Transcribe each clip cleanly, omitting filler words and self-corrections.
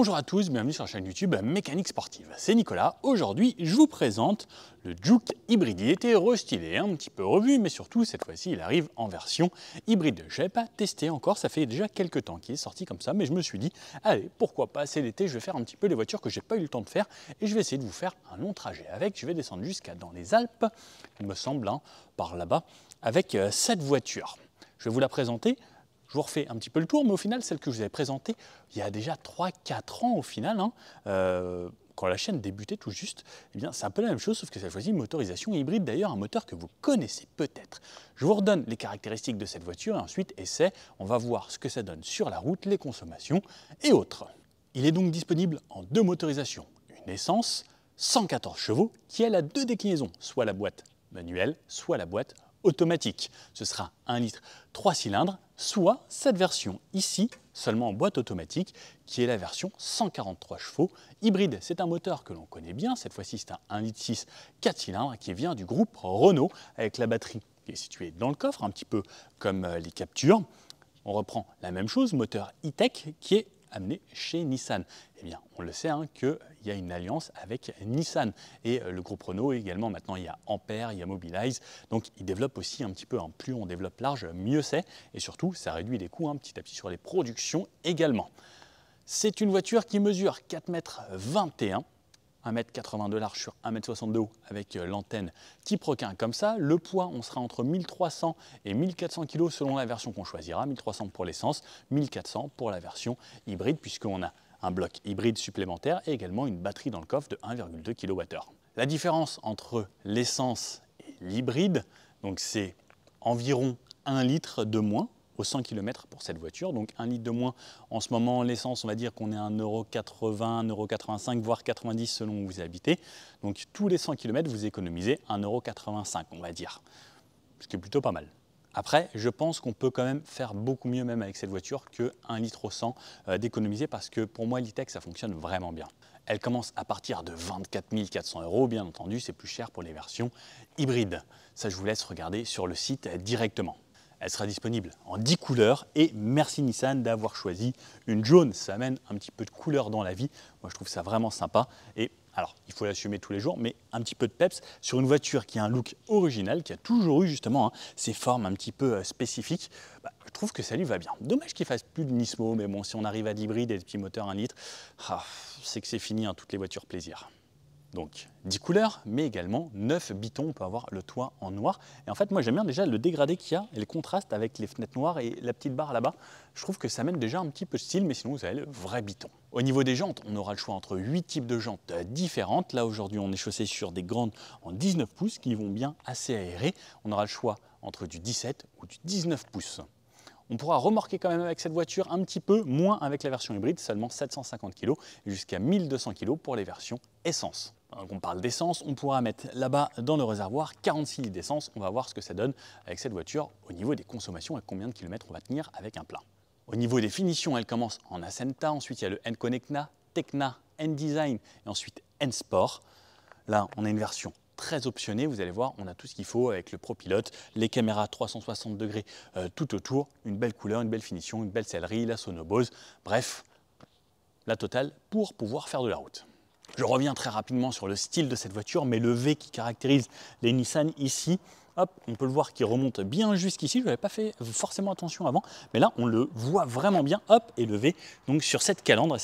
Bonjour à tous, bienvenue sur la chaîne YouTube Mécanique Sportive. C'est Nicolas. Aujourd'hui, je vous présente le Juke hybride. Il était restylé, un petit peu revu, mais surtout, cette fois-ci, il arrive en version hybride. Je n'avais pas testé encore, ça fait déjà quelques temps qu'il est sorti comme ça, mais je me suis dit, allez, pourquoi pas, c'est l'été, je vais faire un petit peu les voitures que j'ai pas eu le temps de faire, et je vais essayer de vous faire un long trajet avec. Je vais descendre jusqu'à dans les Alpes, il me semble, par là-bas, avec cette voiture. Je vais vous la présenter. Je vous refais un petit peu le tour, mais au final, celle que je vous avais présentée il y a déjà 3-4 ans au final, quand la chaîne débutait tout juste, eh bien c'est un peu la même chose, sauf que cette fois-ci une motorisation hybride, d'ailleurs un moteur que vous connaissez peut-être. Je vous redonne les caractéristiques de cette voiture et ensuite essai, on va voir ce que ça donne sur la route, les consommations et autres. Il est donc disponible en deux motorisations, une essence, 114 chevaux, qui elle a deux déclinaisons, soit la boîte manuelle, soit la boîte automatique. Ce sera 1 litre 3 cylindres, soit cette version ici, seulement en boîte automatique, qui est la version 143 chevaux hybride. C'est un moteur que l'on connaît bien, cette fois-ci c'est un 1 litre 6 4 cylindres qui vient du groupe Renault, avec la batterie qui est située dans le coffre, un petit peu comme les Capture. On reprend la même chose, moteur e-tech qui est amené chez Nissan. Eh bien, on le sait qu'il y a une alliance avec Nissan et le groupe Renault également. Maintenant, il y a Ampère, il y a Mobilize. Donc, ils développent aussi un petit peu. Plus on développe large, mieux c'est. Et surtout, ça réduit les coûts petit à petit sur les productions également. C'est une voiture qui mesure 4,21 m. 1,80 m de large sur 1,62 m de haut avec l'antenne type requin comme ça. Le poids, on sera entre 1300 et 1400 kg selon la version qu'on choisira. 1300 pour l'essence, 1400 pour la version hybride puisqu'on a un bloc hybride supplémentaire et également une batterie dans le coffre de 1,2 kWh. La différence entre l'essence et l'hybride, donc c'est environ 1 litre de moins aux 100 km pour cette voiture, donc 1 litre de moins. En ce moment, l'essence, on va dire qu'on est à 1,80 €, 1,85 €, voire 90 selon où vous habitez. Donc tous les 100 km, vous économisez 1,85 €, on va dire, ce qui est plutôt pas mal. Après, je pense qu'on peut quand même faire beaucoup mieux même avec cette voiture que 1 litre au 100 d'économiser parce que pour moi, l'e-tech, ça fonctionne vraiment bien. Elle commence à partir de 24 400 €, bien entendu, c'est plus cher pour les versions hybrides. Ça, je vous laisse regarder sur le site directement. Elle sera disponible en 10 couleurs et merci Nissan d'avoir choisi une jaune. Ça amène un petit peu de couleur dans la vie. Moi, je trouve ça vraiment sympa. Et alors, il faut l'assumer tous les jours, mais un petit peu de peps sur une voiture qui a un look original, qui a toujours eu justement ces formes un petit peu spécifiques. Je trouve que ça lui va bien. Dommage qu'il fasse plus de Nismo, mais bon, si on arrive à l'hybride et des petits moteurs 1 litre, c'est que c'est fini, toutes les voitures plaisir. Donc 10 couleurs, mais également 9 bitons, on peut avoir le toit en noir. Et en fait, moi j'aime bien déjà le dégradé qu'il y a et le contraste avec les fenêtres noires et la petite barre là-bas. Je trouve que ça amène déjà un petit peu de style, mais sinon vous avez le vrai biton. Au niveau des jantes, on aura le choix entre 8 types de jantes différentes. Là aujourd'hui, on est chaussé sur des grandes en 19 pouces qui vont bien assez aérer. On aura le choix entre du 17 ou du 19 pouces. On pourra remorquer quand même avec cette voiture un petit peu moins avec la version hybride, seulement 750 kg jusqu'à 1200 kg pour les versions essence. Donc on parle d'essence, on pourra mettre là-bas dans le réservoir 46 litres d'essence. On va voir ce que ça donne avec cette voiture au niveau des consommations et combien de kilomètres on va tenir avec un plein. Au niveau des finitions, elle commence en Ascenta, ensuite il y a le N-Connecna, Tecna, N-Design et ensuite N-Sport. Là, on a une version très optionnée, vous allez voir, on a tout ce qu'il faut avec le ProPilot, les caméras 360 degrés tout autour, une belle couleur, une belle finition, une belle sellerie, la Sonobose, bref, la totale pour pouvoir faire de la route. Je reviens très rapidement sur le style de cette voiture, mais le V qui caractérise les Nissan ici, hop, on peut le voir qui remonte bien jusqu'ici. Je n'avais pas fait forcément attention avant, mais là on le voit vraiment bien, hop, et le V donc sur cette calandre,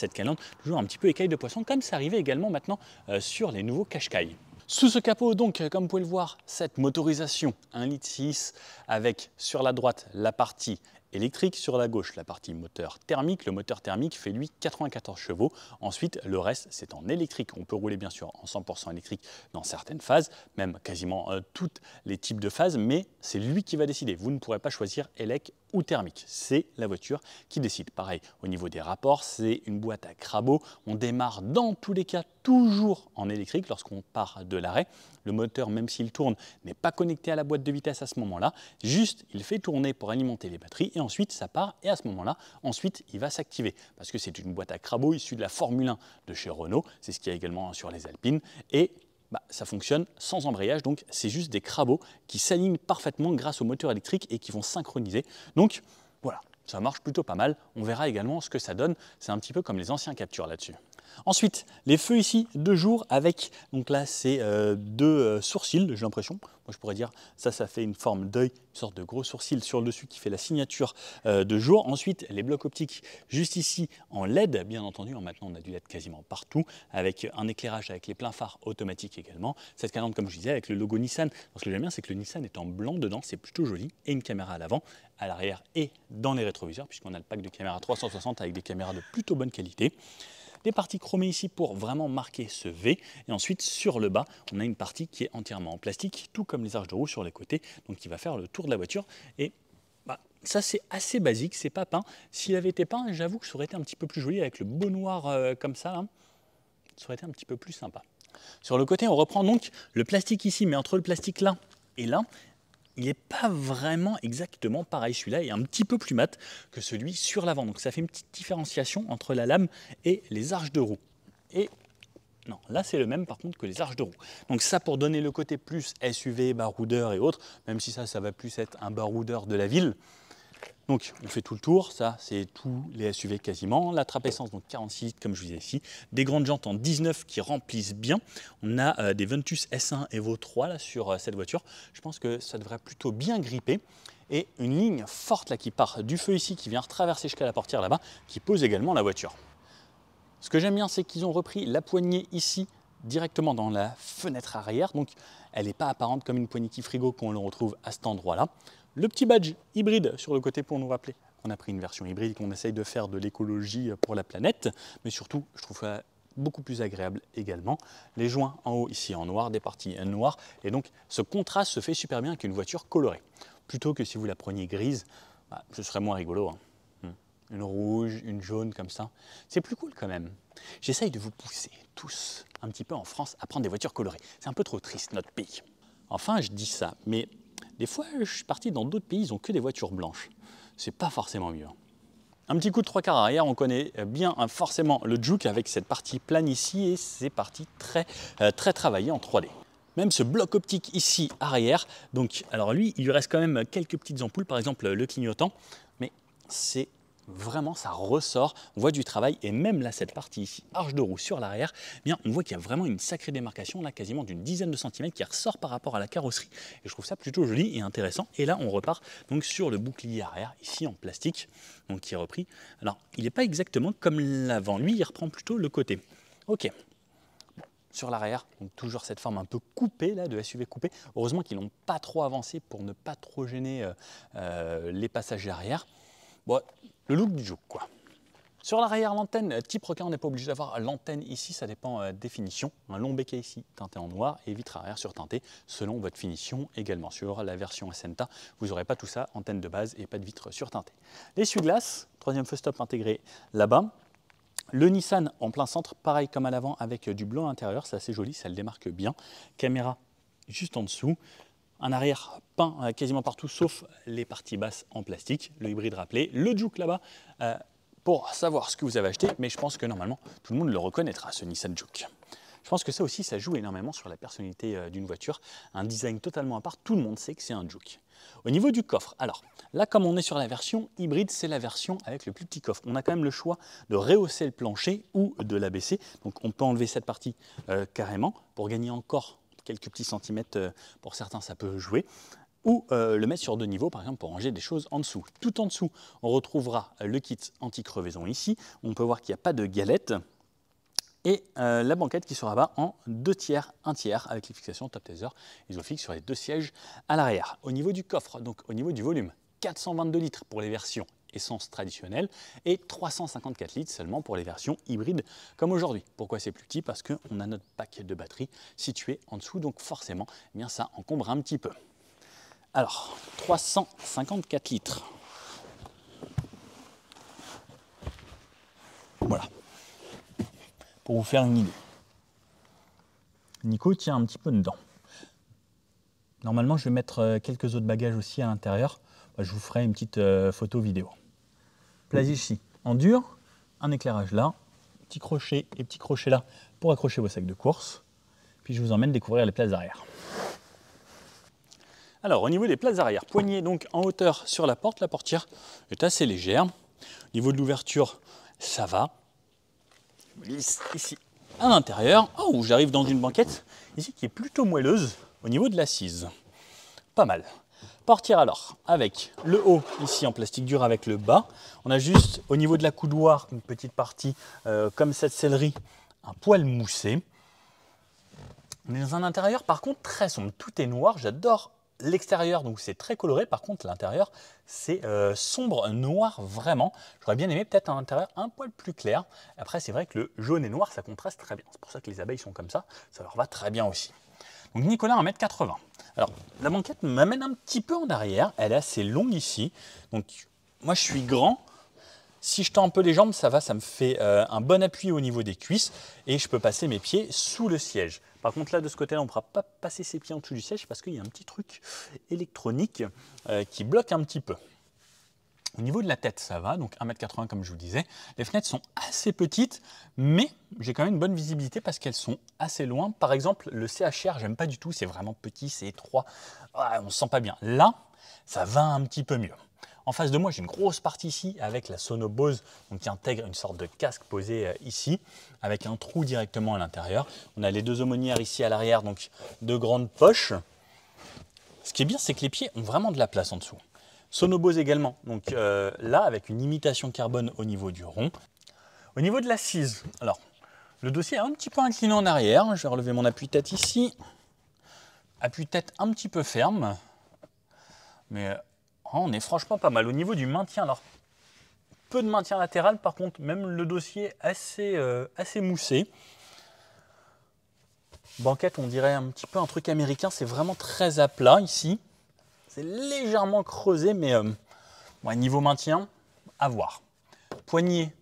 toujours un petit peu écaille de poisson, comme ça arrivait également maintenant sur les nouveaux Qashqai. Sous ce capot, donc, comme vous pouvez le voir, cette motorisation 1,6 litre avec sur la droite la partie électrique, sur la gauche la partie moteur thermique. Le moteur thermique fait lui 94 chevaux. Ensuite, le reste, c'est en électrique. On peut rouler bien sûr en 100% électrique dans certaines phases, même quasiment tous les types de phases, mais c'est lui qui va décider. Vous ne pourrez pas choisir élec ou thermique. C'est la voiture qui décide. Pareil, au niveau des rapports, c'est une boîte à crabot. On démarre dans tous les cas toujours en électrique lorsqu'on part de l'arrêt. Le moteur, même s'il tourne, n'est pas connecté à la boîte de vitesse à ce moment-là. Juste, il fait tourner pour alimenter les batteries et ensuite ça part et à ce moment-là, ensuite il va s'activer parce que c'est une boîte à crabot issue de la Formule 1 de chez Renault. C'est ce qu'il y a également sur les Alpines et ça fonctionne sans embrayage, donc c'est juste des crabots qui s'alignent parfaitement grâce au moteur électrique et qui vont synchroniser. Donc voilà, ça marche plutôt pas mal. On verra également ce que ça donne. C'est un petit peu comme les anciens captures là-dessus. Ensuite, les feux ici de jour avec, donc là c'est deux sourcils, j'ai l'impression. Moi je pourrais dire, ça fait une forme d'œil, une sorte de gros sourcil sur le dessus qui fait la signature de jour. Ensuite, les blocs optiques juste ici en LED, bien entendu. Maintenant on a du LED quasiment partout, avec un éclairage avec les pleins phares automatiques également. Cette calandre, comme je disais, avec le logo Nissan. Ce que j'aime bien, c'est que le Nissan est en blanc dedans, c'est plutôt joli. Et une caméra à l'avant, à l'arrière et dans les rétroviseurs, puisqu'on a le pack de caméras 360 avec des caméras de plutôt bonne qualité. Des parties chromées ici pour vraiment marquer ce V. Et ensuite, sur le bas, on a une partie qui est entièrement en plastique, tout comme les arches de roue sur les côtés, donc qui va faire le tour de la voiture. Et ça, c'est assez basique, c'est pas peint. S'il avait été peint, j'avoue que ça aurait été un petit peu plus joli avec le beau noir comme ça, là. Ça aurait été un petit peu plus sympa. Sur le côté, on reprend donc le plastique ici, mais entre le plastique là et là, il n'est pas vraiment exactement pareil. Celui-là est un petit peu plus mat que celui sur l'avant. Donc ça fait une petite différenciation entre la lame et les arches de roue. Et non, là c'est le même par contre que les arches de roue. Donc ça pour donner le côté plus SUV, baroudeur et autres, même si ça va plus être un baroudeur de la ville. Donc on fait tout le tour, ça c'est tous les SUV quasiment. La trappe essence, donc 46 litres comme je vous disais ici. Des grandes jantes en 19 qui remplissent bien. On a des Ventus S1 Evo 3 là, sur cette voiture. Je pense que ça devrait plutôt bien gripper. Et une ligne forte là, qui part du feu ici, qui vient retraverser jusqu'à la portière là-bas, qui pose également la voiture. Ce que j'aime bien, c'est qu'ils ont repris la poignée ici, directement dans la fenêtre arrière. Donc elle n'est pas apparente comme une poignée qui frigo qu'on le retrouve à cet endroit-là. Le petit badge hybride sur le côté pour nous rappeler qu'on a pris une version hybride, qu'on essaye de faire de l'écologie pour la planète. Mais surtout, je trouve ça beaucoup plus agréable également. Les joints en haut ici en noir, des parties noires. Et donc ce contraste se fait super bien avec une voiture colorée. Plutôt que si vous la preniez grise, ce serait moins rigolo. Une rouge, une jaune comme ça. C'est plus cool quand même. J'essaye de vous pousser tous un petit peu en France à prendre des voitures colorées. C'est un peu trop triste notre pays. Enfin, je dis ça, mais des fois, je suis parti dans d'autres pays, ils n'ont que des voitures blanches. C'est pas forcément mieux. Un petit coup de 3/4 arrière, on connaît bien forcément le Juke avec cette partie plane ici et ces parties très travaillées en 3D. Même ce bloc optique ici arrière, donc alors lui, il lui reste quand même quelques petites ampoules, par exemple le clignotant, mais c'est vraiment, ça ressort, on voit du travail et même là, cette partie ici, arche de roue sur l'arrière, eh bien, on voit qu'il y a vraiment une sacrée démarcation, là, quasiment d'une dizaine de centimètres qui ressort par rapport à la carrosserie. Et je trouve ça plutôt joli et intéressant. Et là, on repart donc sur le bouclier arrière, ici en plastique, donc qui est repris. Alors, il n'est pas exactement comme l'avant, lui, il reprend plutôt le côté. Ok. Sur l'arrière, donc toujours cette forme un peu coupée là, de SUV coupé. Heureusement qu'ils n'ont pas trop avancé pour ne pas trop gêner les passagers arrière. Bon, le look du Juke quoi. Sur l'arrière, l'antenne type requin, on n'est pas obligé d'avoir l'antenne ici, ça dépend des finitions. Un long béquet ici, teinté en noir, et vitre arrière surteintée selon votre finition également. Sur la version Ascenta, vous n'aurez pas tout ça, antenne de base et pas de vitre surteintée. L'essuie-glace, troisième feu stop intégré là-bas. Le Nissan en plein centre, pareil comme à l'avant avec du blanc à l'intérieur, c'est assez joli, ça le démarque bien. Caméra juste en dessous. Un arrière peint quasiment partout sauf les parties basses en plastique, le hybride rappelé, le Juke là-bas pour savoir ce que vous avez acheté, mais je pense que normalement tout le monde le reconnaîtra ce Nissan Juke. Je pense que ça aussi, ça joue énormément sur la personnalité d'une voiture, un design totalement à part, tout le monde sait que c'est un Juke. Au niveau du coffre, alors là comme on est sur la version hybride, c'est la version avec le plus petit coffre. On a quand même le choix de rehausser le plancher ou de l'abaisser, donc on peut enlever cette partie carrément pour gagner encore quelques petits centimètres, pour certains ça peut jouer, ou le mettre sur 2 niveaux par exemple pour ranger des choses en dessous. Tout en dessous, on retrouvera le kit anti-crevaison ici, on peut voir qu'il n'y a pas de galette, et la banquette qui se rabat en 2 tiers, 1 tiers avec les fixations top taser isofix sur les 2 sièges à l'arrière. Au niveau du coffre, donc au niveau du volume, 422 litres pour les versions essence traditionnelle et 354 litres seulement pour les versions hybrides comme aujourd'hui. Pourquoi c'est plus petit? Parce qu'on a notre pack de batterie situé en dessous, donc forcément eh bien, ça encombre un petit peu. Alors, 354 litres. Voilà. Pour vous faire une idée. Nico tient un petit peu dedans. Normalement, je vais mettre quelques autres bagages aussi à l'intérieur. Je vous ferai une petite photo vidéo. Place ici en dur, un éclairage là, petit crochet et petit crochet là pour accrocher vos sacs de course. Puis je vous emmène découvrir les places arrière. Alors au niveau des places arrière, poignée donc en hauteur sur la portière est assez légère. Au niveau de l'ouverture, ça va. Je me glisse ici à l'intérieur. Oh, j'arrive dans une banquette ici qui est plutôt moelleuse au niveau de l'assise. Pas mal. Portière alors, avec le haut ici en plastique dur avec le bas. On a juste au niveau de la coudoir une petite partie comme cette sellerie, un poil moussé. On est dans un intérieur par contre très sombre, tout est noir, j'adore l'extérieur donc c'est très coloré, par contre l'intérieur c'est sombre, noir vraiment. J'aurais bien aimé peut-être un intérieur un poil plus clair. Après c'est vrai que le jaune et noir ça contraste très bien, c'est pour ça que les abeilles sont comme ça leur va très bien aussi. Donc Nicolas 1,80 m. Alors la banquette m'amène un petit peu en arrière, elle est assez longue ici, donc moi je suis grand. Si je tends un peu les jambes, ça va, ça me fait un bon appui au niveau des cuisses et je peux passer mes pieds sous le siège. Par contre là de ce côté-là, on ne pourra pas passer ses pieds en dessous du siège parce qu'il y a un petit truc électronique qui bloque un petit peu. Au niveau de la tête, ça va, donc 1,80 m comme je vous disais. Les fenêtres sont assez petites, mais j'ai quand même une bonne visibilité parce qu'elles sont assez loin. Par exemple, le CHR, j'aime pas du tout, c'est vraiment petit, c'est étroit, on ne se sent pas bien. Là, ça va un petit peu mieux. En face de moi, j'ai une grosse partie ici avec la Sono Bose donc qui intègre une sorte de casque posé ici avec un trou directement à l'intérieur. On a les deux aumônières ici à l'arrière, donc deux grandes poches. Ce qui est bien, c'est que les pieds ont vraiment de la place en dessous. Sono Bose également, donc là avec une imitation carbone au niveau du rond. Au niveau de l'assise, alors le dossier est un petit peu incliné en arrière. Je vais relever mon appuie-tête ici. Appuie-tête un petit peu ferme, mais on est franchement pas mal. Au niveau du maintien, alors peu de maintien latéral, par contre même le dossier assez moussé. Banquette, on dirait un petit peu un truc américain, c'est vraiment très à plat ici. C'est légèrement creusé, mais niveau maintien, à voir. Poignée,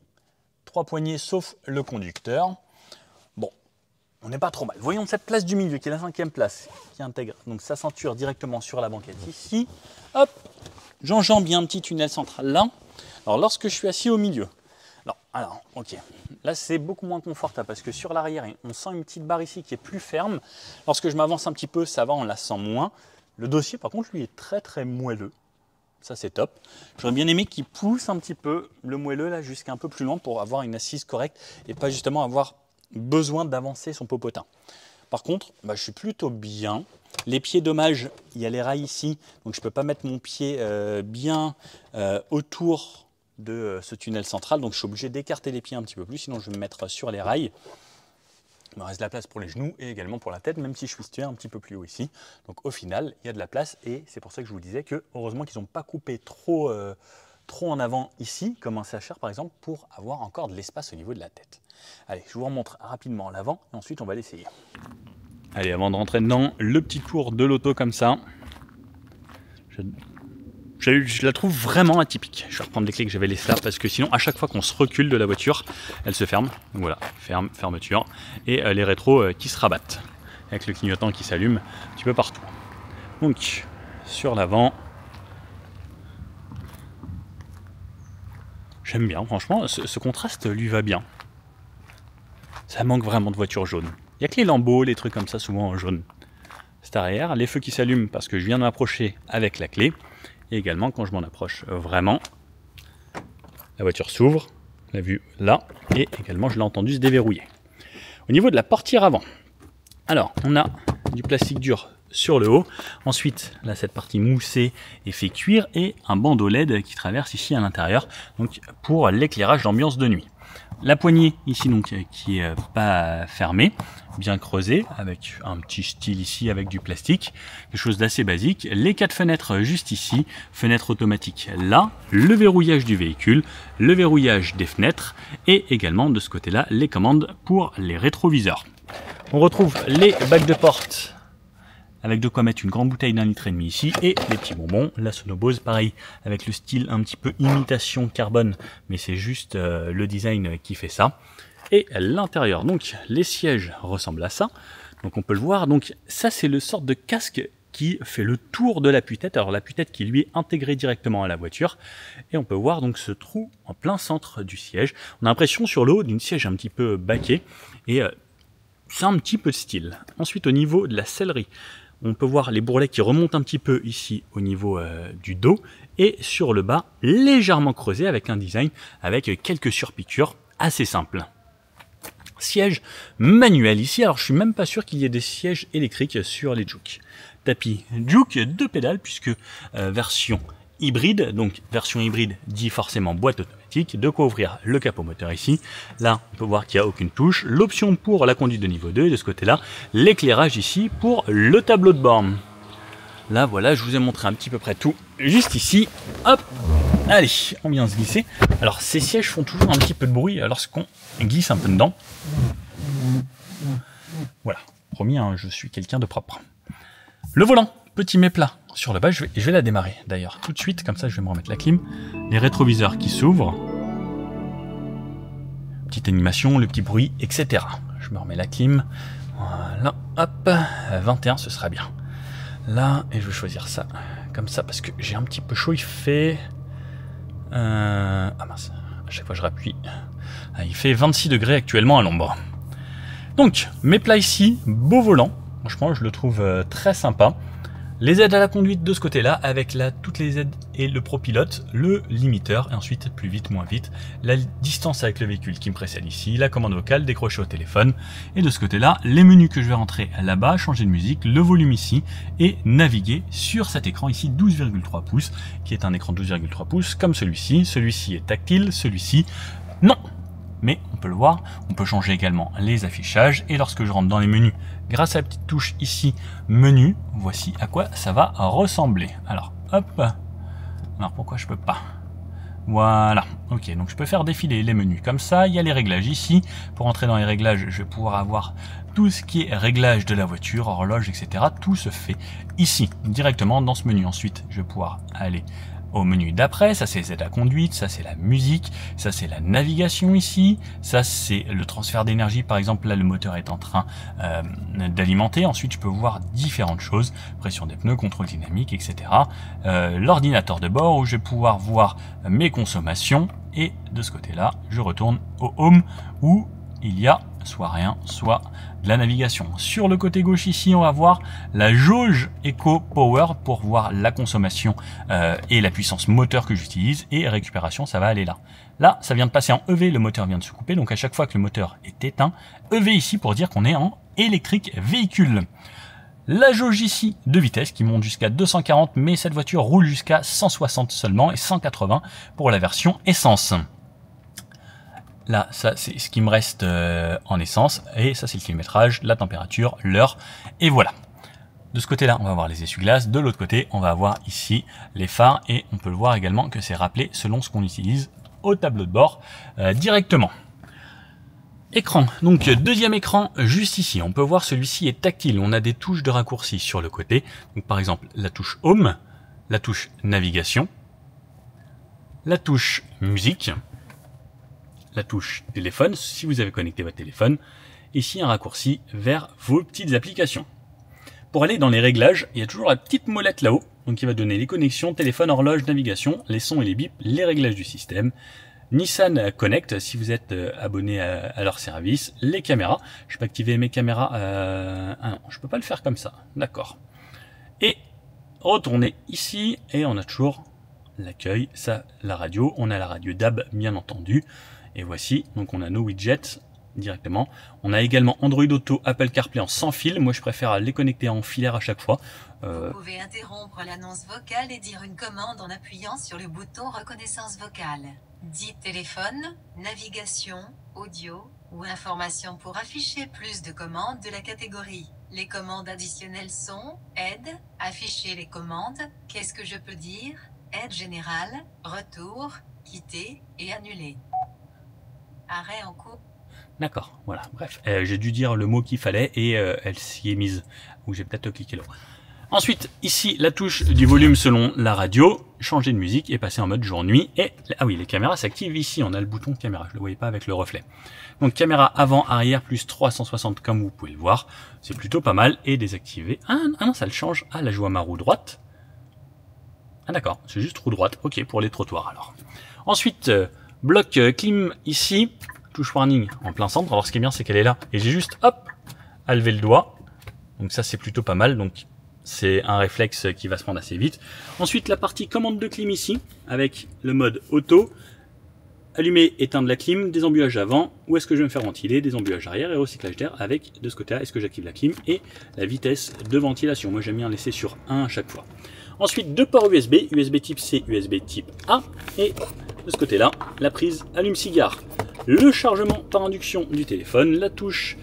3 poignées sauf le conducteur. Bon, on n'est pas trop mal. Voyons cette place du milieu qui est la 5e place, qui intègre donc sa ceinture directement sur la banquette ici. Hop, j'enjambe bien un petit tunnel central là. Alors lorsque je suis assis au milieu, alors ok, là c'est beaucoup moins confortable parce que sur l'arrière, on sent une petite barre ici qui est plus ferme. Lorsque je m'avance un petit peu, ça va, on la sent moins. Le dossier par contre lui est très moelleux, ça c'est top. J'aurais bien aimé qu'il pousse un petit peu le moelleux là jusqu'à un peu plus loin pour avoir une assise correcte et pas justement avoir besoin d'avancer son popotin. Par contre, je suis plutôt bien. Les pieds, dommage, il y a les rails ici, donc je ne peux pas mettre mon pied bien autour de ce tunnel central, donc je suis obligé d'écarter les pieds un petit peu plus, sinon je vais me mettre sur les rails. Il me reste de la place pour les genoux et également pour la tête, même si je suis situé un petit peu plus haut ici. Donc au final, il y a de la place et c'est pour ça que je vous disais que heureusement qu'ils n'ont pas coupé trop en avant ici, comme un CHR par exemple, pour avoir encore de l'espace au niveau de la tête. Allez, je vous remontre rapidement l'avant et ensuite on va l'essayer. Allez, avant de rentrer dedans, le petit tour de l'auto comme ça. Je la trouve vraiment atypique. Je vais reprendre les clés que j'avais laissées là parce que sinon à chaque fois qu'on se recule de la voiture, elle se ferme. Donc voilà, fermeture. Et les rétros qui se rabattent avec le clignotant qui s'allume un petit peu partout. Donc sur l'avant, j'aime bien, franchement, ce contraste lui va bien. Ça manque vraiment de voiture jaune. Il n'y a que les lambeaux, les trucs comme ça, souvent en jaune. C'est arrière, les feux qui s'allument parce que je viens de m'approcher avec la clé. Et également, quand je m'en approche vraiment, la voiture s'ouvre, la vue là, et également je l'ai entendu se déverrouiller. Au niveau de la portière avant, alors on a du plastique dur sur le haut, ensuite là cette partie moussée est fait cuire et un bandeau LED qui traverse ici à l'intérieur, donc pour l'éclairage d'ambiance de nuit. La poignée ici donc qui est pas fermée, bien creusée avec un petit style ici avec du plastique, quelque chose d'assez basique. Les 4 fenêtres juste ici, fenêtre automatique là, le verrouillage du véhicule, le verrouillage des fenêtres et également de ce côté-là les commandes pour les rétroviseurs. On retrouve les bacs de porte avec de quoi mettre une grande bouteille d'1,5 litre ici et les petits bonbons. La Sono Bose pareil avec le style un petit peu imitation carbone, mais c'est juste le design qui fait ça. Et l'intérieur, donc les sièges ressemblent à ça, donc on peut le voir. Donc ça c'est le sorte de casque qui fait le tour de l'appui-tête, alors l'appui-tête qui lui est intégré directement à la voiture, et on peut voir donc ce trou en plein centre du siège. On a l'impression sur le haut d'une siège un petit peu baquet et c'est un petit peu de style. Ensuite au niveau de la sellerie, on peut voir les bourrelets qui remontent un petit peu ici au niveau du dos, et sur le bas, légèrement creusé avec un design avec quelques surpiqûres assez simples. Siège manuel ici, alors je suis même pas sûr qu'il y ait des sièges électriques sur les Juke. Tapis Juke, 2 pédales, puisque version hybride, donc version hybride dit forcément boîte automatique, de quoi ouvrir le capot moteur ici. Là, on peut voir qu'il n'y a aucune touche. L'option pour la conduite de niveau 2, et de ce côté-là, l'éclairage ici pour le tableau de bord. Là, voilà, je vous ai montré un petit peu près tout, juste ici. Hop, allez, on vient se glisser. Alors, ces sièges font toujours un petit peu de bruit lorsqu'on glisse un peu dedans. Voilà, promis, hein, je suis quelqu'un de propre. Le volant, petit mais plat. Sur le bas, je vais la démarrer d'ailleurs tout de suite, comme ça je vais me remettre la clim. Les rétroviseurs qui s'ouvrent. Petite animation, le petit bruit, etc. Je me remets la clim. Voilà, hop, 21, ce sera bien. Là, et je vais choisir ça, comme ça, parce que j'ai un petit peu chaud, il fait... Ah mince, à chaque fois je rappuie. Ah, il fait 26 degrés actuellement à l'ombre. Donc, mes plats ici, beau volant. Franchement, je le trouve très sympa. Les aides à la conduite de ce côté-là, avec toutes les aides et le propilote, le limiteur, et ensuite plus vite, moins vite, la distance avec le véhicule qui me précède ici, la commande vocale, décrocher au téléphone, et de ce côté-là, les menus que je vais rentrer là-bas, changer de musique, le volume ici, et naviguer sur cet écran ici 12,3 pouces, qui est un écran 12,3 pouces comme celui-ci. Celui-ci est tactile, celui-ci, non. Mais on peut le voir, on peut changer également les affichages, et lorsque je rentre dans les menus, grâce à la petite touche ici, menu, voici à quoi ça va ressembler. Alors, hop, alors pourquoi je peux pas? Voilà, ok, donc je peux faire défiler les menus comme ça. Il y a les réglages ici. Pour entrer dans les réglages, je vais pouvoir avoir tout ce qui est réglage de la voiture, horloge, etc. Tout se fait ici, directement dans ce menu. Ensuite, je vais pouvoir aller au menu d'après, ça c'est les aides à conduite, ça c'est la musique, ça c'est la navigation ici, ça c'est le transfert d'énergie, par exemple là le moteur est en train d'alimenter. Ensuite je peux voir différentes choses, pression des pneus, contrôle dynamique, etc. L'ordinateur de bord où je vais pouvoir voir mes consommations, et de ce côté là je retourne au home où il y a soit rien, soit de la navigation. Sur le côté gauche ici, on va voir la jauge Eco Power pour voir la consommation et la puissance moteur que j'utilise, et récupération, ça va aller là. Là, ça vient de passer en EV, le moteur vient de se couper, donc à chaque fois que le moteur est éteint, EV ici pour dire qu'on est en électrique véhicule. La jauge ici de vitesse qui monte jusqu'à 240, mais cette voiture roule jusqu'à 160 seulement, et 180 pour la version essence. Là, ça c'est ce qui me reste en essence, et ça c'est le kilométrage, la température, l'heure, et voilà. De ce côté-là, on va avoir les essuie-glaces, de l'autre côté, on va avoir ici les phares, et on peut le voir également que c'est rappelé selon ce qu'on utilise au tableau de bord directement. Écran, donc deuxième écran juste ici, on peut voir celui-ci est tactile, on a des touches de raccourci sur le côté, donc par exemple la touche Home, la touche Navigation, la touche Musique, la touche téléphone, si vous avez connecté votre téléphone, ici un raccourci vers vos petites applications. Pour aller dans les réglages, il y a toujours la petite molette là-haut, donc qui va donner les connexions, téléphone, horloge, navigation, les sons et les bips, les réglages du système, Nissan Connect, si vous êtes abonné à leur service, les caméras, je peux activer mes caméras, ah non, je peux pas le faire comme ça, d'accord. Et retourner ici, et on a toujours l'accueil, ça, la radio, on a la radio DAB bien entendu, et voici, donc on a nos widgets directement. On a également Android Auto, Apple CarPlay en sans fil. Moi, je préfère les connecter en filaire à chaque fois. Vous pouvez interrompre l'annonce vocale et dire une commande en appuyant sur le bouton reconnaissance vocale. Dites téléphone, navigation, audio ou information pour afficher plus de commandes de la catégorie. Les commandes additionnelles sont aide, afficher les commandes, qu'est-ce que je peux dire, aide générale, retour, quitter et annuler. Arrêt en cours. D'accord, voilà, bref. J'ai dû dire le mot qu'il fallait et elle s'y est mise. Ou j'ai peut-être cliqué là. Ensuite, ici, la touche du volume selon la radio. Changer de musique et passer en mode jour-nuit. Et, ah oui, les caméras s'activent ici. On a le bouton caméra. Je ne le voyais pas avec le reflet. Donc, caméra avant, arrière, plus 360 comme vous pouvez le voir. C'est plutôt pas mal. Et désactiver. Ah non, ça le change. Ah, là, je vois ma roue droite. Ah d'accord, c'est juste roue droite. Ok, pour les trottoirs alors. Ensuite, bloc clim ici. Touche warning en plein centre. Alors ce qui est bien c'est qu'elle est là et j'ai juste hop à lever le doigt, donc ça c'est plutôt pas mal. Donc c'est un réflexe qui va se prendre assez vite. Ensuite, la partie commande de clim ici, avec le mode auto. Allumer, éteindre la clim, désembuyage avant, où est-ce que je vais me faire ventiler, désembuyage arrière et recyclage d'air avec, de ce côté-là, est-ce que j'active la clim et la vitesse de ventilation. Moi j'aime bien laisser sur 1 à chaque fois. Ensuite, 2 ports USB, USB type C, USB type A, et de ce côté-là, la prise allume-cigare. Le chargement par induction du téléphone, la touche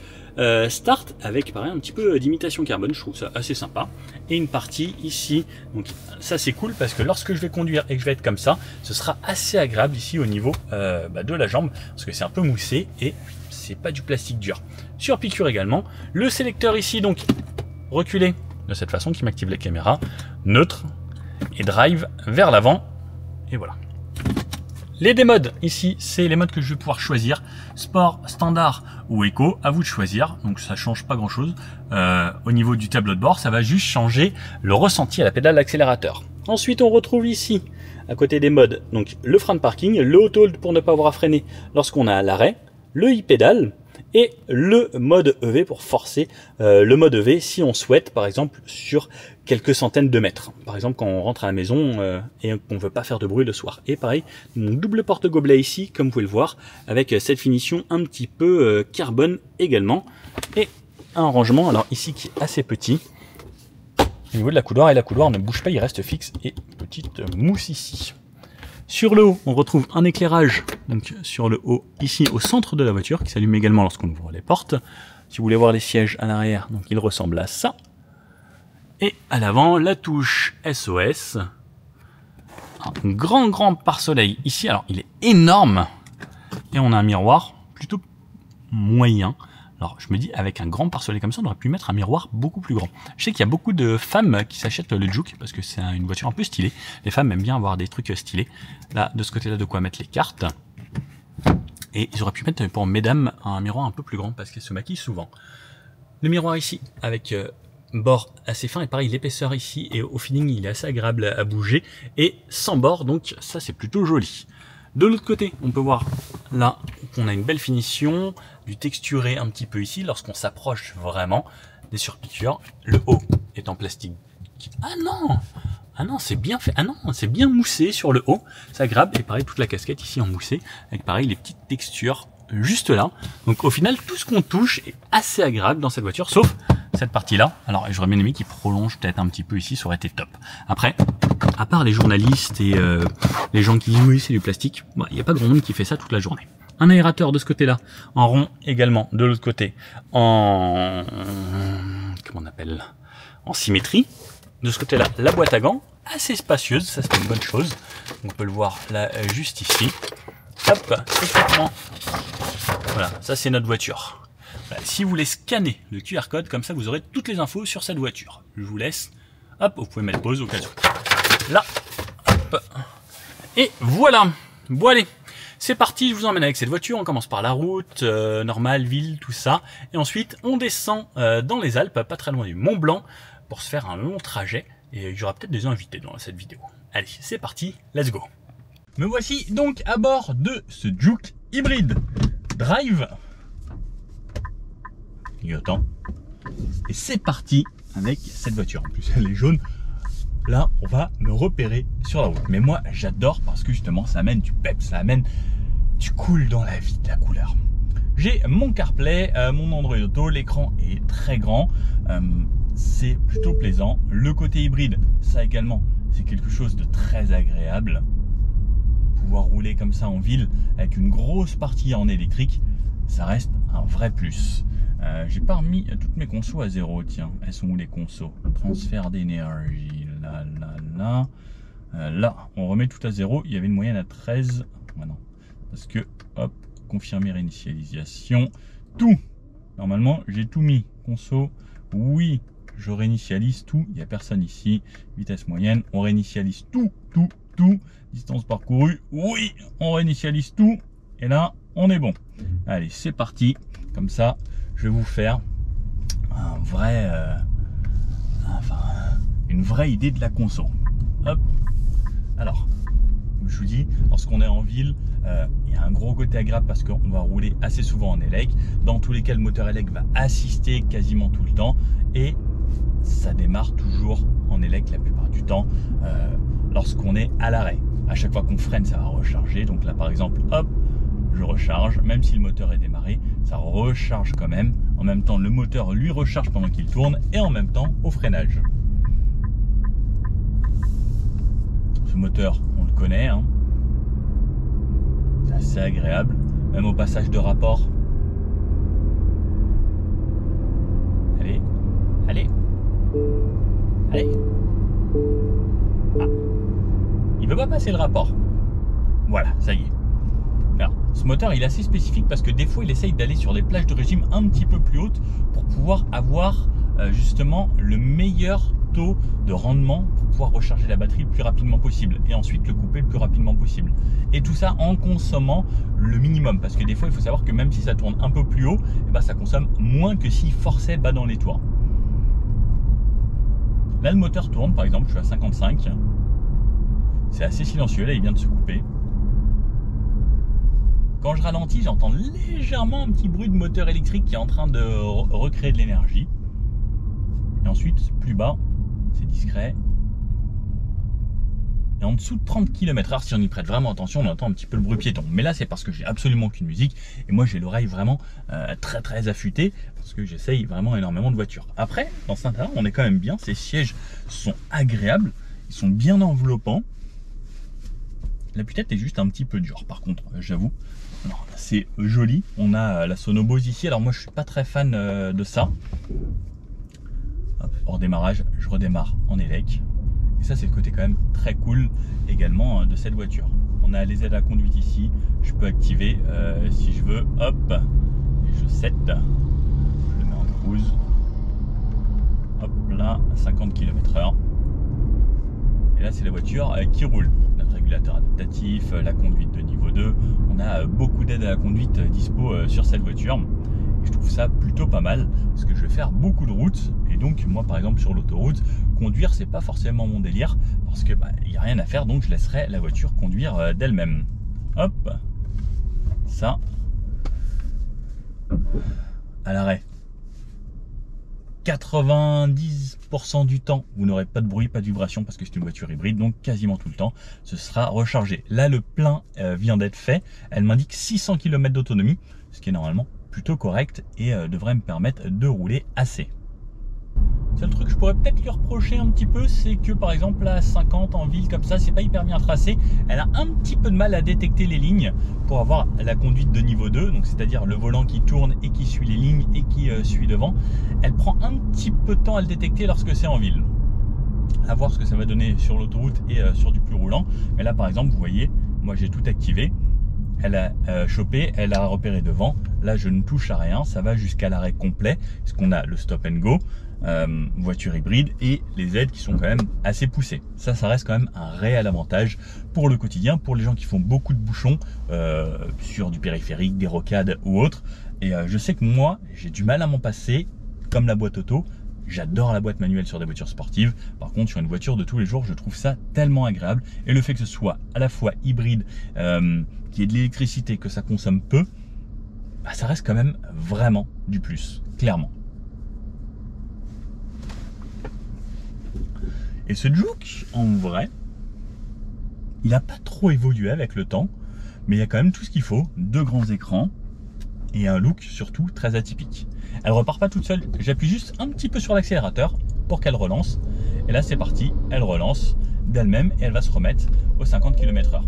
Start avec pareil un petit peu d'imitation carbone, je trouve ça assez sympa. Et une partie ici, donc ça c'est cool parce que lorsque je vais conduire et que je vais être comme ça, ce sera assez agréable ici au niveau de la jambe parce que c'est un peu moussé et c'est pas du plastique dur. Sur piqûre également, le sélecteur ici donc reculé de cette façon qui m'active la caméra, neutre et drive vers l'avant et voilà. Les démodes, ici, c'est les modes que je vais pouvoir choisir. Sport, standard ou éco, à vous de choisir. Donc ça change pas grand chose. Au niveau du tableau de bord, ça va juste changer le ressenti à la pédale d'accélérateur. Ensuite, on retrouve ici, à côté des modes, donc le frein de parking, le auto-hold pour ne pas avoir à freiner lorsqu'on a l'arrêt, le e-pédale et le mode EV pour forcer le mode EV si on souhaite, par exemple, sur quelques centaines de mètres. Par exemple, quand on rentre à la maison et qu'on ne veut pas faire de bruit le soir. Et pareil, mon double porte-gobelet ici, comme vous pouvez le voir, avec cette finition un petit peu carbone également. Et un rangement, alors ici, qui est assez petit, au niveau de la couloir, et la couloir ne bouge pas, il reste fixe, et petite mousse ici. Sur le haut, on retrouve un éclairage, donc sur le haut, ici au centre de la voiture, qui s'allume également lorsqu'on ouvre les portes. Si vous voulez voir les sièges à l'arrière, donc il ressemble à ça. Et à l'avant, la touche SOS. Un grand pare-soleil ici, alors il est énorme. Et on a un miroir plutôt moyen. Alors je me dis, avec un grand pare-soleil comme ça, on aurait pu mettre un miroir beaucoup plus grand. Je sais qu'il y a beaucoup de femmes qui s'achètent le Juke parce que c'est une voiture un peu stylée. Les femmes aiment bien avoir des trucs stylés. Là, de ce côté-là, de quoi mettre les cartes. Et ils auraient pu mettre pour mesdames un miroir un peu plus grand parce qu'elles se maquillent souvent. Le miroir ici, avec bord assez fin et pareil, l'épaisseur ici et au feeling, il est assez agréable à bouger et sans bord, donc ça c'est plutôt joli. De l'autre côté, on peut voir là qu'on a une belle finition, du texturé un petit peu ici, lorsqu'on s'approche vraiment des surpiqûres. Le haut est en plastique. Ah non, c'est bien fait. Ah non, c'est bien moussé sur le haut. C'est agréable. Et pareil, toute la casquette ici en moussé, avec pareil les petites textures juste là. Donc au final, tout ce qu'on touche est assez agréable dans cette voiture, sauf cette partie-là. Alors j'aurais bien aimé qu'il prolonge peut-être un petit peu ici, ça aurait été top. Après, à part les journalistes et les gens qui disent oui c'est du plastique, il n'y a pas grand monde qui fait ça toute la journée. Un aérateur de ce côté-là, en rond également, de l'autre côté, en comment on appelle, en symétrie. De ce côté-là, la boîte à gants, assez spacieuse, ça c'est une bonne chose. On peut le voir là juste ici. Hop, effectivement. Voilà, ça c'est notre voiture. Voilà, si vous voulez scanner le QR code, comme ça vous aurez toutes les infos sur cette voiture. Je vous laisse. Hop, vous pouvez mettre pause au cas où. Là, hop. Et voilà. Bon allez, c'est parti, je vous emmène avec cette voiture. On commence par la route, normale, ville, tout ça. Et ensuite, on descend dans les Alpes, pas très loin du Mont Blanc, pour se faire un long trajet. Et il y aura peut-être des invités dans cette vidéo. Allez, c'est parti, let's go. Me voici donc à bord de ce Juke hybride drive. Attends. Et c'est parti avec cette voiture. En plus, elle est jaune. Là, on va me repérer sur la route. Mais moi, j'adore parce que justement, ça amène du peps, ça amène du cool dans la vie, de la couleur. J'ai mon CarPlay, mon Android Auto. L'écran est très grand. C'est plutôt plaisant. Le côté hybride, ça également, c'est quelque chose de très agréable. Pouvoir rouler comme ça en ville avec une grosse partie en électrique, ça reste un vrai plus. J'ai pas remis toutes mes consos à zéro, tiens, elles sont où les consos? Transfert d'énergie, là, là, on remet tout à zéro, il y avait une moyenne à 13, voilà, parce que, hop, confirmer réinitialisation, tout, normalement j'ai tout mis, conso, oui, je réinitialise tout, il n'y a personne ici, vitesse moyenne, on réinitialise tout, distance parcourue, oui, on réinitialise tout, et là, on est bon. Allez, c'est parti, comme ça, je vais vous faire un vrai, une vraie idée de la conso. Hop. Alors, comme je vous dis, lorsqu'on est en ville, il y a un gros côté agréable parce qu'on va rouler assez souvent en élec. Dans tous les cas, le moteur élec va assister quasiment tout le temps et ça démarre toujours en élec la plupart du temps lorsqu'on est à l'arrêt. À chaque fois qu'on freine, ça va recharger. Donc là, par exemple, hop, je recharge. Même si le moteur est démarré, ça recharge quand même. En même temps, le moteur lui recharge pendant qu'il tourne et en même temps au freinage. Ce moteur, on le connaît, hein. C'est assez agréable. Même au passage de rapport. Allez, allez, allez. Ah. Il veut pas passer le rapport. Voilà, ça y est. Alors, ce moteur, il est assez spécifique parce que des fois, il essaye d'aller sur des plages de régime un petit peu plus hautes pour pouvoir avoir justement le meilleur taux de rendement pour pouvoir recharger la batterie le plus rapidement possible et ensuite le couper le plus rapidement possible. Et tout ça en consommant le minimum parce que des fois, il faut savoir que même si ça tourne un peu plus haut, eh ben, ça consomme moins que s'il forçait bas dans les tours. Là, le moteur tourne, par exemple, je suis à 55. C'est assez silencieux, là il vient de se couper. Quand je ralentis, j'entends légèrement un petit bruit de moteur électrique qui est en train de recréer de l'énergie. Et ensuite, plus bas, c'est discret. Et en dessous de 30 km/h, si on y prête vraiment attention, on entend un petit peu le bruit piéton. Mais là, c'est parce que j'ai absolument aucune musique. Et moi, j'ai l'oreille vraiment très affûtée parce que j'essaye vraiment énormément de voitures. Après, dans cet intérieur, on est quand même bien. Ces sièges sont agréables. Ils sont bien enveloppants. L'appui-tête est juste un petit peu dur, par contre, j'avoue. C'est joli. On a la Sonobose ici. Alors moi, je suis pas très fan de ça. Hop, hors démarrage, je redémarre en élec. Et ça, c'est le côté quand même très cool également de cette voiture. On a les aides à la conduite ici. Je peux activer si je veux. Hop, et je set. Je le mets en cruise. Hop là, 50 km/h. Et là, c'est la voiture qui roule. Notre régulateur adaptatif, la conduite de niveau 2. On a beaucoup d'aides à la conduite dispo sur cette voiture. Et je trouve ça plutôt pas mal parce que je vais faire beaucoup de routes. Et donc, moi, par exemple, sur l'autoroute, conduire, c'est pas forcément mon délire parce que il n'y a rien à faire. Donc, je laisserai la voiture conduire d'elle-même. Hop, ça, à l'arrêt. 90% du temps, vous n'aurez pas de bruit, pas de vibration parce que c'est une voiture hybride, donc quasiment tout le temps, ce sera rechargé. Là, le plein vient d'être fait. Elle m'indique 600 km d'autonomie, ce qui est normalement plutôt correct et devrait me permettre de rouler assez. Le seul truc que je pourrais peut-être lui reprocher un petit peu, c'est que par exemple à 50 en ville comme ça, c'est pas hyper bien tracé. Elle a un petit peu de mal à détecter les lignes pour avoir la conduite de niveau 2, donc c'est-à-dire le volant qui tourne et qui suit les lignes et qui suit devant. Elle prend un petit peu de temps à le détecter lorsque c'est en ville. À voir ce que ça va donner sur l'autoroute et sur du plus roulant. Mais là par exemple, vous voyez, moi j'ai tout activé. Elle a chopé, elle a repéré devant. Là, je ne touche à rien. Ça va jusqu'à l'arrêt complet, puisqu'on a le stop and go, voiture hybride et les aides qui sont quand même assez poussées. Ça reste quand même un réel avantage pour le quotidien, pour les gens qui font beaucoup de bouchons sur du périphérique, des rocades ou autres. Et je sais que moi, j'ai du mal à m'en passer, comme la boîte auto. J'adore la boîte manuelle sur des voitures sportives. Par contre, sur une voiture de tous les jours, je trouve ça tellement agréable. Et le fait que ce soit à la fois hybride, qu'il y ait de l'électricité, que ça consomme peu, ça reste quand même vraiment du plus, clairement. Et ce Juke, en vrai, il n'a pas trop évolué avec le temps, mais il y a quand même tout ce qu'il faut, 2 grands écrans et un look surtout très atypique. Elle repart pas toute seule, j'appuie juste un petit peu sur l'accélérateur pour qu'elle relance. Et là c'est parti, elle relance d'elle-même et elle va se remettre aux 50 km/h.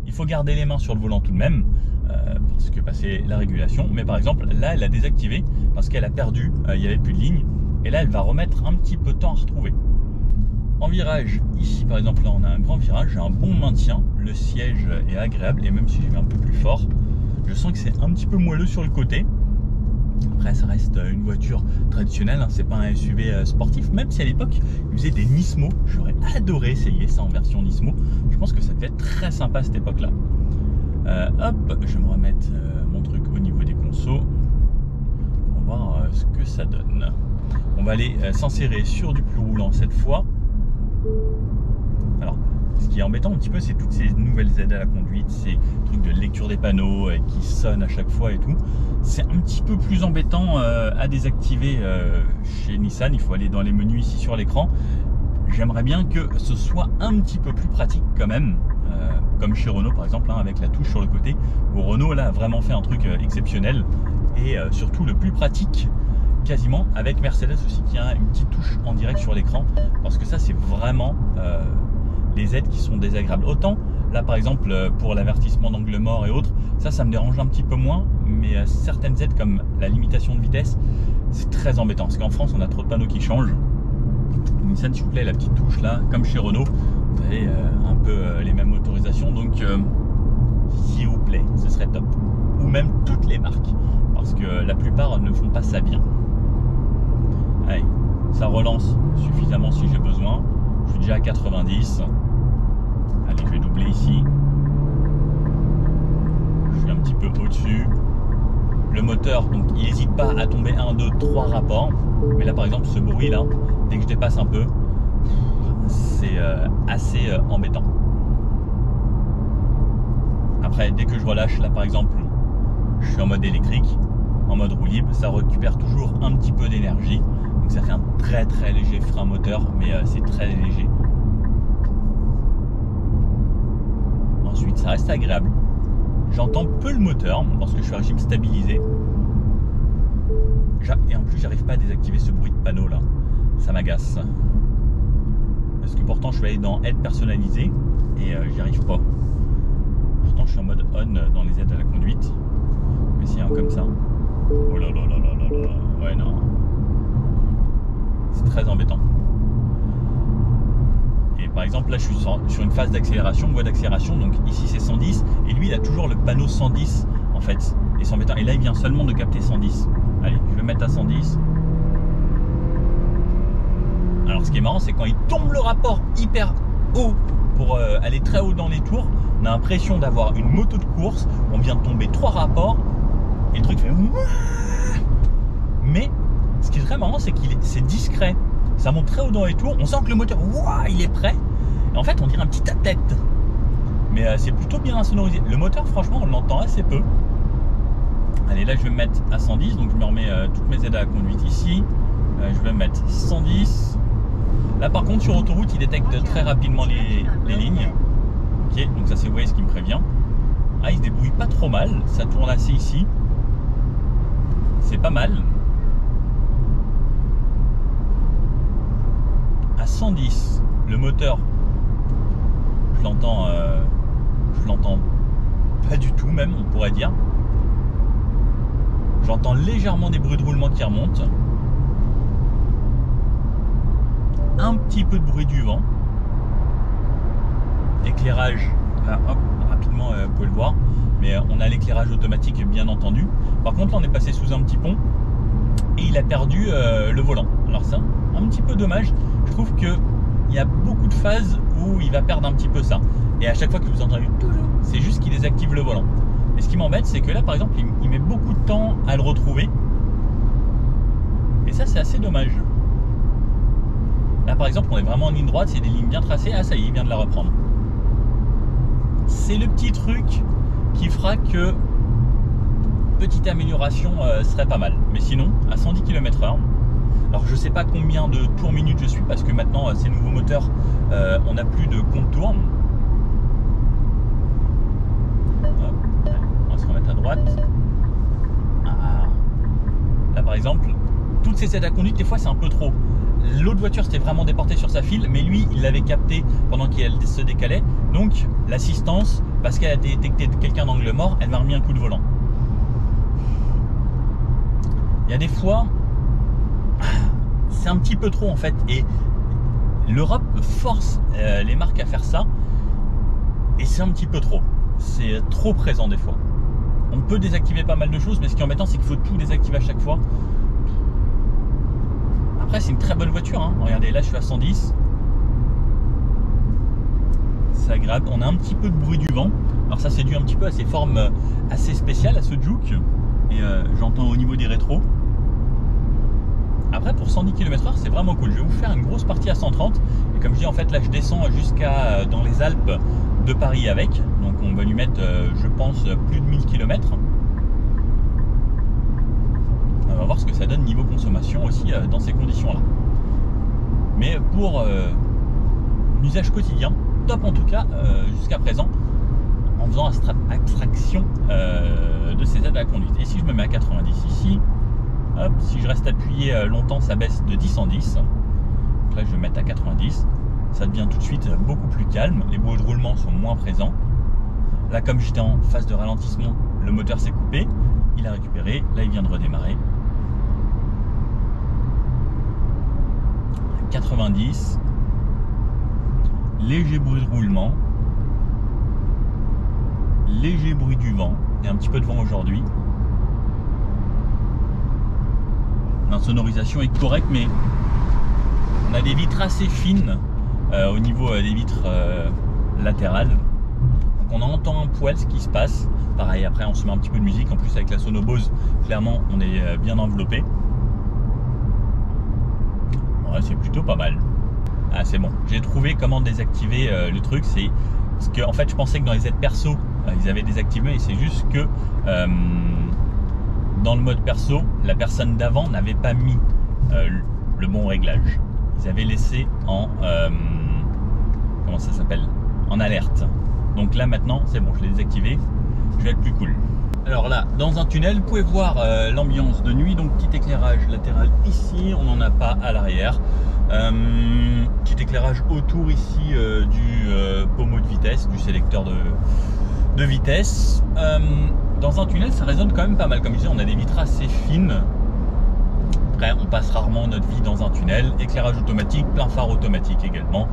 Il faut garder les mains sur le volant tout de même, parce que c'est la régulation. Mais par exemple, là elle a désactivé parce qu'elle a perdu, il n'y avait plus de ligne. Et là elle va remettre un petit peu de temps à retrouver. En virage, ici par exemple, là on a un grand virage, j'ai un bon maintien, le siège est agréable et même si je vais un peu plus fort, je sens que c'est un petit peu moelleux sur le côté. Après ça reste une voiture traditionnelle, hein, c'est pas un SUV sportif, même si à l'époque il faisait des Nismo, j'aurais adoré essayer ça en version Nismo, je pense que ça devait être très sympa à cette époque là. Hop, je vais me remettre mon truc au niveau des consos pour voir ce que ça donne. On va aller s'insérer sur du plus roulant cette fois. Alors, ce qui qui est embêtant un petit peu, c'est toutes ces nouvelles aides à la conduite, ces trucs de lecture des panneaux qui sonnent à chaque fois et tout. C'est un petit peu plus embêtant à désactiver chez Nissan. Il faut aller dans les menus ici sur l'écran. J'aimerais bien que ce soit un petit peu plus pratique quand même, comme chez Renault par exemple, hein, avec la touche sur le côté, où Renault là a vraiment fait un truc exceptionnel, et surtout le plus pratique quasiment avec Mercedes aussi, qui a une petite touche en direct sur l'écran, parce que ça c'est vraiment les aides qui sont désagréables. Autant là par exemple pour l'avertissement d'angle mort et autres, ça me dérange un petit peu moins, mais certaines aides comme la limitation de vitesse, c'est très embêtant, parce qu'en France on a trop de panneaux qui changent. Nissan, s'il vous plaît, la petite touche là, comme chez Renault, vous avez un peu les mêmes autorisations, donc s'il vous plaît, ce serait top. Ou même toutes les marques, parce que la plupart ne font pas ça bien. Allez, ça relance suffisamment si j'ai besoin. Je suis déjà à 90. Allez, je vais doubler ici. Je suis un petit peu au-dessus. Le moteur, donc il n'hésite pas à tomber 1, 2, 3 rapports. Mais là par exemple ce bruit là, dès que je dépasse un peu, c'est assez embêtant. Après dès que je relâche, là par exemple, je suis en mode électrique, en mode roue libre, ça récupère toujours un petit peu d'énergie. Donc ça fait un très très léger frein moteur, mais c'est très léger. Ensuite ça reste agréable. J'entends peu le moteur parce que je suis à régime stabilisé. Et en plus j'arrive pas à désactiver ce bruit de panneau là. Ça m'agace. Parce que pourtant je vais aller dans aide personnalisée et j'y arrive pas. Pourtant je suis en mode on dans les aides à la conduite. Mais c'est un comme ça. Oh là là là là là là. Ouais non. C'est très embêtant. Et par exemple là je suis sur une phase d'accélération, voie d'accélération, donc ici c'est 110 et lui il a toujours le panneau 110 en fait, et c'est embêtant. Et là il vient seulement de capter 110. Allez, je vais mettre à 110. Alors ce qui est marrant c'est quand il tombe le rapport hyper haut pour aller très haut dans les tours, on a l'impression d'avoir une moto de course, on vient de tomber 3 rapports et le truc fait... Mais ce qui est très marrant c'est c'est discret. Ça monte très haut dans les tours, on sent que le moteur, ouah, il est prêt. Et en fait, on dirait un petit à-tête. Mais c'est plutôt bien sonorisé. Le moteur, franchement, on l'entend assez peu. Allez, là, je vais me mettre à 110. Donc, je me remets toutes mes aides à la conduite ici. Je vais mettre 110. Là, par contre, sur autoroute, il détecte très rapidement les lignes. Ok, donc ça, c'est Waze qui me prévient. Ah, il se débrouille pas trop mal. Ça tourne assez ici. C'est pas mal. À 110, le moteur, je l'entends pas du tout même, on pourrait dire. J'entends légèrement des bruits de roulement qui remontent. Un petit peu de bruit du vent. Éclairage, hop, rapidement vous pouvez le voir. Mais on a l'éclairage automatique bien entendu. Par contre là on est passé sous un petit pont et il a perdu le volant. Alors ça, un petit peu dommage. Je trouve qu'il y a beaucoup de phases où il va perdre un petit peu ça. Et à chaque fois que vous entendez, c'est juste qu'il désactive le volant. Et ce qui m'embête, c'est que là, par exemple, il met beaucoup de temps à le retrouver. Et ça, c'est assez dommage. Là, par exemple, on est vraiment en ligne droite, c'est des lignes bien tracées. Ah, ça y est, il vient de la reprendre. C'est le petit truc qui fera que petite amélioration serait pas mal. Mais sinon, à 110 km/h, alors je sais pas combien de tours minutes je suis, parce que maintenant ces nouveaux moteurs on n'a plus de compte tours. On va se remettre à droite. Ah. Là par exemple, toutes ces aides à conduite, des fois c'est un peu trop. L'autre voiture s'était vraiment déportée sur sa file, mais lui il l'avait capté pendant qu'elle se décalait. Donc l'assistance, parce qu'elle a détecté quelqu'un d'angle mort, elle m'a remis un coup de volant. Il y a des fois, c'est un petit peu trop en fait, et l'Europe force les marques à faire ça, et c'est un petit peu trop. C'est trop présent des fois. On peut désactiver pas mal de choses, mais ce qui est embêtant, c'est qu'il faut tout désactiver à chaque fois. Après, c'est une très bonne voiture, hein. Regardez, là je suis à 110. C'est agréable. On a un petit peu de bruit du vent. Alors ça, c'est dû un petit peu à ces formes assez spéciales, à ce Juke. Et j'entends au niveau des rétros. Après pour 110 km/h c'est vraiment cool. Je vais vous faire une grosse partie à 130 et comme je dis en fait là je descends jusqu'à dans les Alpes de Paris avec, donc on va lui mettre je pense plus de 1000 km. On va voir ce que ça donne niveau consommation aussi dans ces conditions là. Mais pour l'usage quotidien, top en tout cas jusqu'à présent, en faisant abstraction de ces aides à la conduite. Et si je me mets à 90 ici, hop, si je reste appuyé longtemps, ça baisse de 10 en 10. Donc là, je vais mettre à 90. Ça devient tout de suite beaucoup plus calme. Les bruits de roulement sont moins présents. Là, comme j'étais en phase de ralentissement, le moteur s'est coupé. Il a récupéré. Là, il vient de redémarrer. 90. Léger bruit de roulement. Léger bruit du vent. Il y a un petit peu de vent aujourd'hui. L'insonorisation est correcte, mais on a des vitres assez fines au niveau des vitres latérales. Donc on entend un poil ce qui se passe. Pareil, après on se met un petit peu de musique. En plus avec la sono Bose, clairement on est bien enveloppé. Ouais, c'est plutôt pas mal. Ah c'est bon, j'ai trouvé comment désactiver le truc. C'est parce que en fait je pensais que dans les aides perso ils avaient désactivé, et c'est juste que dans le mode perso, la personne d'avant n'avait pas mis le bon réglage. Ils avaient laissé en comment ça s'appelle, en alerte. Donc là maintenant c'est bon, je l'ai désactivé, je vais être plus cool. Alors là, dans un tunnel, vous pouvez voir l'ambiance de nuit. Donc petit éclairage latéral ici, on n'en a pas à l'arrière. Petit éclairage autour ici du pommeau de vitesse, du sélecteur de vitesse. Dans un tunnel, ça résonne quand même pas mal. Comme je disais, on a des vitres assez fines. Après, on passe rarement notre vie dans un tunnel. Éclairage automatique, plein phare automatique également.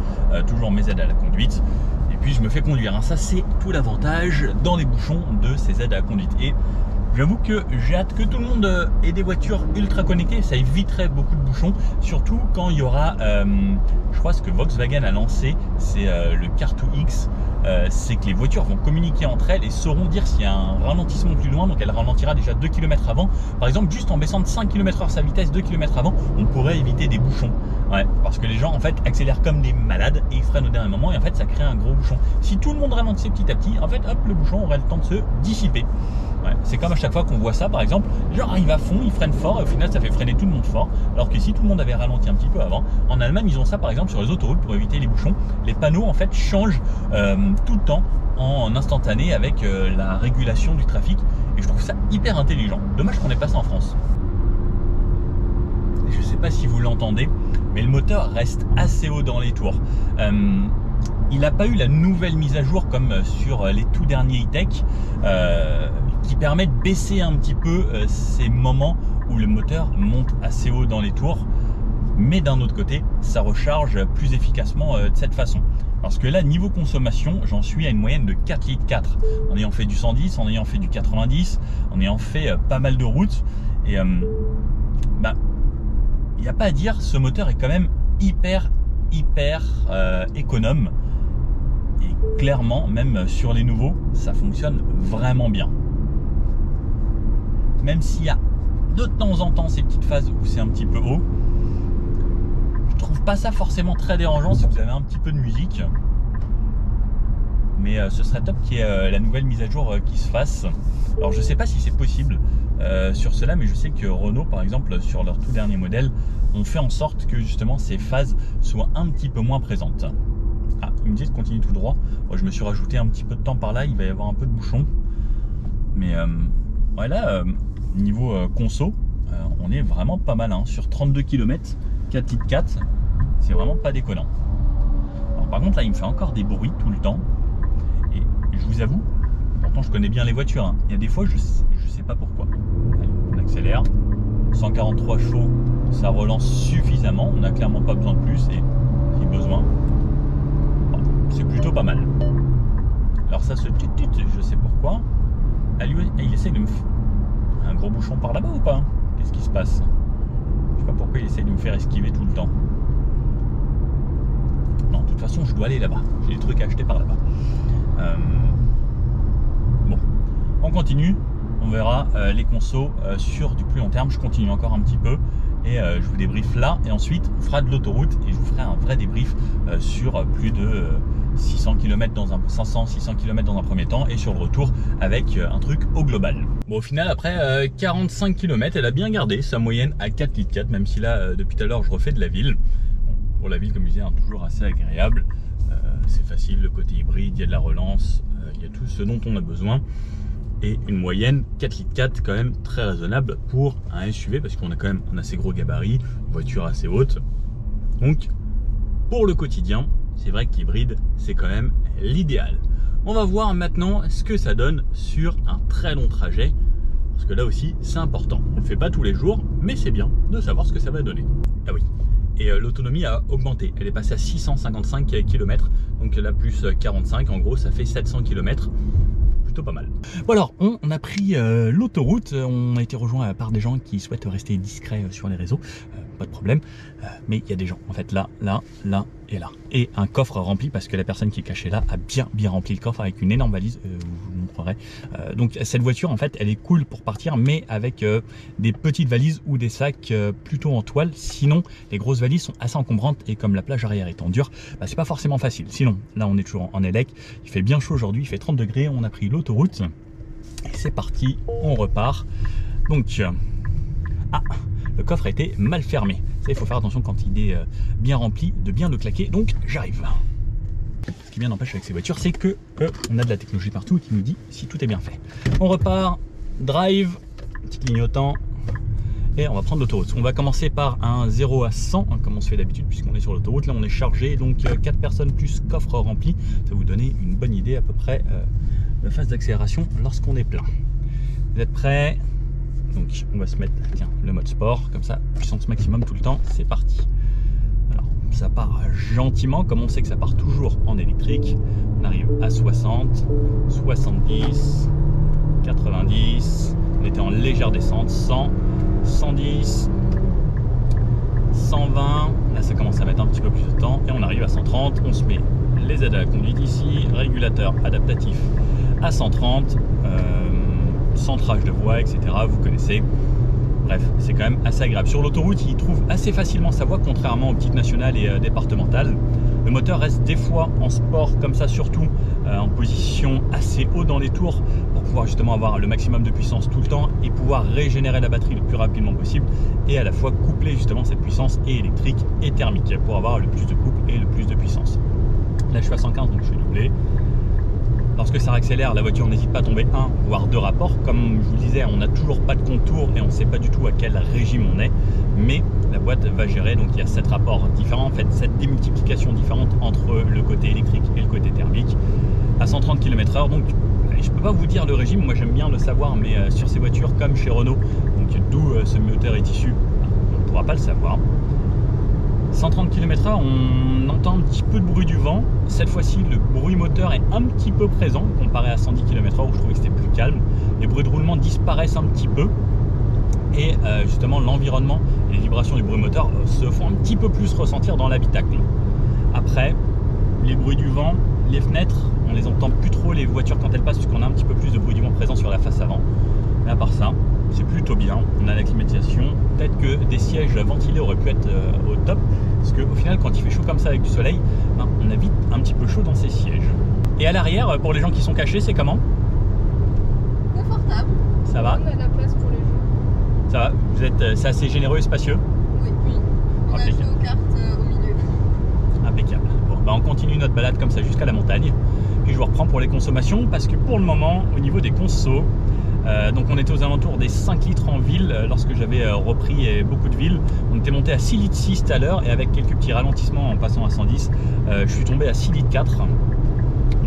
Toujours mes aides à la conduite. Et puis, je me fais conduire. Hein. Ça, c'est tout l'avantage dans les bouchons de ces aides à la conduite. Et j'avoue que j'ai hâte que tout le monde ait des voitures ultra connectées. Ça éviterait beaucoup de bouchons. Surtout quand il y aura, je crois, ce que Volkswagen a lancé, c'est le Car2X. C'est que les voitures vont communiquer entre elles et sauront dire s'il y a un ralentissement plus loin. Donc elle ralentira déjà 2 km avant. Par exemple, juste en baissant de 5 km/h sa vitesse 2 km avant, on pourrait éviter des bouchons. Ouais, parce que les gens en fait accélèrent comme des malades et ils freinent au dernier moment et en fait ça crée un gros bouchon. Si tout le monde ralentissait petit à petit, en fait hop, le bouchon aurait le temps de se dissiper. Ouais, c'est comme à chaque fois qu'on voit ça, par exemple, les gens arrivent à fond, ils freinent fort et au final ça fait freiner tout le monde fort. Alors que si tout le monde avait ralenti un petit peu avant, en Allemagne ils ont ça par exemple sur les autoroutes pour éviter les bouchons. Les panneaux en fait changent tout le temps en instantané avec la régulation du trafic et je trouve ça hyper intelligent. Dommage qu'on n'ait pas ça en France. Je ne sais pas si vous l'entendez, mais le moteur reste assez haut dans les tours. Il n'a pas eu la nouvelle mise à jour comme sur les tout derniers e-tech qui permet de baisser un petit peu ces moments où le moteur monte assez haut dans les tours. Mais d'un autre côté, ça recharge plus efficacement de cette façon. Parce que là, niveau consommation, j'en suis à une moyenne de 4,4 litres en ayant fait du 110, en ayant fait du 90, en ayant fait pas mal de routes. Et il n'y a pas à dire, ce moteur est quand même hyper économe. Et clairement, même sur les nouveaux, ça fonctionne vraiment bien. Même s'il y a de temps en temps ces petites phases où c'est un petit peu haut, je trouve pas ça forcément très dérangeant si vous avez un petit peu de musique. Mais ce serait top qu'il y ait la nouvelle mise à jour qui se fasse. Alors je sais pas si c'est possible sur cela, mais je sais que Renault par exemple sur leur tout dernier modèle ont fait en sorte que justement ces phases soient un petit peu moins présentes. Ah, ils me disent de continuer tout droit. Moi, je me suis rajouté un petit peu de temps par là, il va y avoir un peu de bouchon. Mais voilà, niveau conso, on est vraiment pas mal. Hein. Sur 32 km, 4,4 litres, c'est vraiment pas déconnant. Alors, par contre là, il me fait encore des bruits tout le temps. Et je vous avoue, pourtant je connais bien les voitures. Hein. Il y a des fois, je sais pas pourquoi. Allez, on accélère. 143 chevaux, ça relance suffisamment. On n'a clairement pas besoin de plus et si besoin. C'est plutôt pas mal. Alors ça se tut, je sais pourquoi. Ah, lui, il essaye de me faire un gros bouchon par là-bas ou pas? Qu'est-ce qui se passe? Je sais pas pourquoi il essaye de me faire esquiver tout le temps. Non, de toute façon, je dois aller là-bas. J'ai des trucs à acheter par là-bas. Bon, on continue. On verra les consos sur du plus long terme. Je continue encore un petit peu. et je vous débriefe là, et ensuite on fera de l'autoroute et je vous ferai un vrai débrief sur plus de 600 km dans un 500-600 km dans un premier temps, et sur le retour avec un truc au global. Bon, au final, après 45 km, elle a bien gardé sa moyenne à 4,4 litres, même si là depuis tout à l'heure je refais de la ville. Bon, pour la ville, comme je disais, hein, toujours assez agréable, c'est facile, le côté hybride, il y a de la relance, il y a tout ce dont on a besoin. Et une moyenne 4,4 litres quand même très raisonnable pour un SUV, parce qu'on a quand même un assez gros gabarit, une voiture assez haute. Donc pour le quotidien, c'est vrai que l'hybride c'est quand même l'idéal. On va voir maintenant ce que ça donne sur un très long trajet, parce que là aussi c'est important. On ne le fait pas tous les jours, mais c'est bien de savoir ce que ça va donner. Ah oui. Et l'autonomie a augmenté, elle est passée à 655 km, donc là plus 45, en gros ça fait 700 km. Pas mal. Bon, alors on a pris l'autoroute, on a été rejoint par des gens qui souhaitent rester discrets sur les réseaux, pas de problème, mais il y a des gens en fait là et là, et un coffre rempli, parce que la personne qui est cachée là a bien rempli le coffre avec une énorme valise, je vous montrerai. Donc cette voiture en fait elle est cool pour partir, mais avec des petites valises ou des sacs plutôt en toile, sinon les grosses valises sont assez encombrantes, et comme la plage arrière est en dur, bah, c'est pas forcément facile. Sinon là on est toujours en élec, il fait bien chaud aujourd'hui, il fait 30 degrés, on a pris l'autoroute et c'est parti, on repart. Donc le coffre a été mal fermé. Ça, il faut faire attention quand il est bien rempli, de bien le claquer. Donc j'arrive. Ce qui bien n'empêche avec ces voitures, c'est que on a de la technologie partout qui nous dit si tout est bien fait. On repart, drive, petit clignotant, et on va prendre l'autoroute. On va commencer par un 0 à 100, hein, comme on se fait d'habitude puisqu'on est sur l'autoroute. Là on est chargé, donc 4 personnes plus coffre rempli. Ça va vous donner une bonne idée à peu près de phase d'accélération lorsqu'on est plein. Vous êtes prêts? Donc on va se mettre, tiens, le mode sport, comme ça, puissance maximum tout le temps, c'est parti. Alors ça part gentiment, comme on sait que ça part toujours en électrique. On arrive à 60, 70, 90, on était en légère descente, 100, 110, 120, là ça commence à mettre un petit peu plus de temps, et on arrive à 130, on se met les aides à la conduite ici, régulateur adaptatif à 130, centrage de voie, etc. Vous connaissez. Bref, c'est quand même assez agréable. Sur l'autoroute, il trouve assez facilement sa voie, contrairement aux petites nationales et départementales. Le moteur reste des fois en sport, comme ça, surtout en position assez haut dans les tours, pour pouvoir justement avoir le maximum de puissance tout le temps et pouvoir régénérer la batterie le plus rapidement possible, et à la fois coupler justement cette puissance et électrique et thermique pour avoir le plus de couple et le plus de puissance. Là, je suis à 115, donc je suis doublé. Lorsque ça accélère, la voiture n'hésite pas à tomber 1 voire 2 rapports. Comme je vous le disais, on n'a toujours pas de contour et on ne sait pas du tout à quel régime on est, mais la boîte va gérer. Donc il y a 7 rapports différents, en fait 7 démultiplications différentes entre le côté électrique et le côté thermique à 130 km/h. Donc je peux pas vous dire le régime, moi j'aime bien le savoir, mais sur ces voitures comme chez Renault, donc d'où ce moteur est issu, on ne pourra pas le savoir. 130 km/h, on entend un petit peu de bruit du vent. Cette fois-ci, le bruit moteur est un petit peu présent comparé à 110 km/h où je trouvais que c'était plus calme. Les bruits de roulement disparaissent un petit peu. Et justement, l'environnement et les vibrations du bruit moteur se font un petit peu plus ressentir dans l'habitacle. Après, les bruits du vent, les fenêtres, on les entend plus trop les voitures quand elles passent, puisqu'on a un petit peu plus de bruit du vent présent sur la face avant. Mais à part ça, c'est plutôt bien. On a la climatisation. Peut-être que des sièges ventilés auraient pu être au top, parce qu'au final, quand il fait chaud comme ça avec du soleil, ben, on a vite un petit peu chaud dans ces sièges. Et à l'arrière, pour les gens qui sont cachés, c'est comment? Confortable. Ça va? On a de la place pour les gens. Ça va? Vous êtes, c'est assez généreux et spacieux? Oui. On a joué aux cartes au milieu. Impeccable. Bon, ben on continue notre balade comme ça jusqu'à la montagne. Puis je vous reprends pour les consommations, parce que pour le moment, au niveau des consos, donc on était aux alentours des 5 litres en ville lorsque j'avais repris beaucoup de villes. On était monté à 6 litres 6 tout à l'heure, et avec quelques petits ralentissements en passant à 110, je suis tombé à 6 litres 4. Donc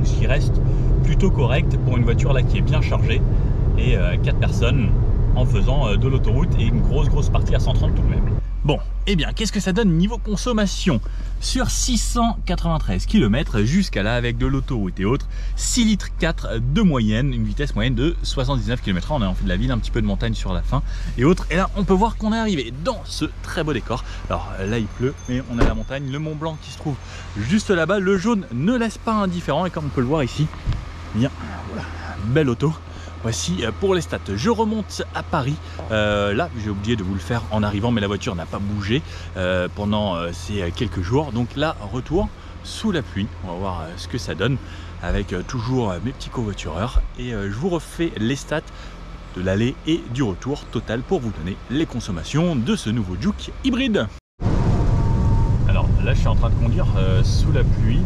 ce qui reste plutôt correct pour une voiture là qui est bien chargée, et 4 personnes en faisant de l'autoroute, et une grosse partie à 130 tout de même. Bon, eh bien, qu'est-ce que ça donne niveau consommation? Sur 693 km jusqu'à là, avec de l'autoroute et autres, 6 litres 4 de moyenne, une vitesse moyenne de 79 km/h. On a fait de la ville, un petit peu de montagne sur la fin et autres. Et là, on peut voir qu'on est arrivé dans ce très beau décor. Alors là, il pleut, mais on a la montagne, le Mont Blanc qui se trouve juste là-bas. Le jaune ne laisse pas indifférent, et comme on peut le voir ici, bien, voilà, belle auto. Voici pour les stats. Je remonte à Paris. Là, j'ai oublié de vous le faire en arrivant, mais la voiture n'a pas bougé pendant ces quelques jours. Donc là, retour sous la pluie. On va voir ce que ça donne avec toujours mes petits covoitureurs. Et je vous refais les stats de l'aller et du retour total pour vous donner les consommations de ce nouveau Juke hybride. Alors là, je suis en train de conduire sous la pluie.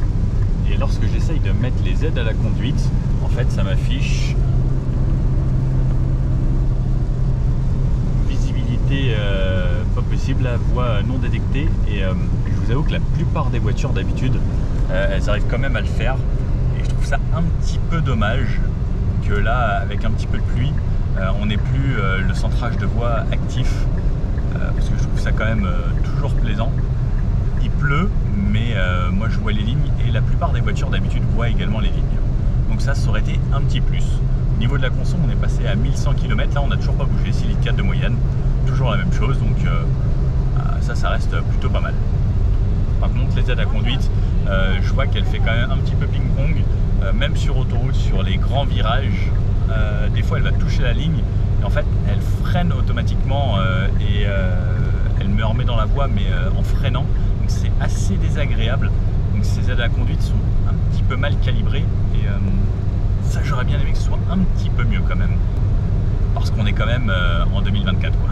Et lorsque j'essaye de mettre les aides à la conduite, en fait, ça m'affiche visibilité pas possible, la voie non détectée. Et je vous avoue que la plupart des voitures d'habitude, elles arrivent quand même à le faire. Et je trouve ça un petit peu dommage que là, avec un petit peu de pluie, on n'ait plus le centrage de voie actif. Parce que je trouve ça quand même toujours plaisant. Il pleut, mais moi je vois les lignes et la plupart des voitures d'habitude voient également les lignes. Donc ça aurait été un petit plus. Au niveau de la conso, on est passé à 1100 km, là on n'a toujours pas bougé, 6 litres 4 de moyenne, toujours la même chose, donc ça reste plutôt pas mal. Par contre, les aides à conduite, je vois qu'elle fait quand même un petit peu ping-pong, même sur autoroute, sur les grands virages, des fois elle va toucher la ligne, et en fait elle freine automatiquement et elle me remet dans la voie, mais en freinant. Donc c'est assez désagréable. Donc ces aides à la conduite sont un petit peu mal calibrées et ça j'aurais bien aimé que ce soit un petit peu mieux quand même. Parce qu'on est quand même en 2024 quoi.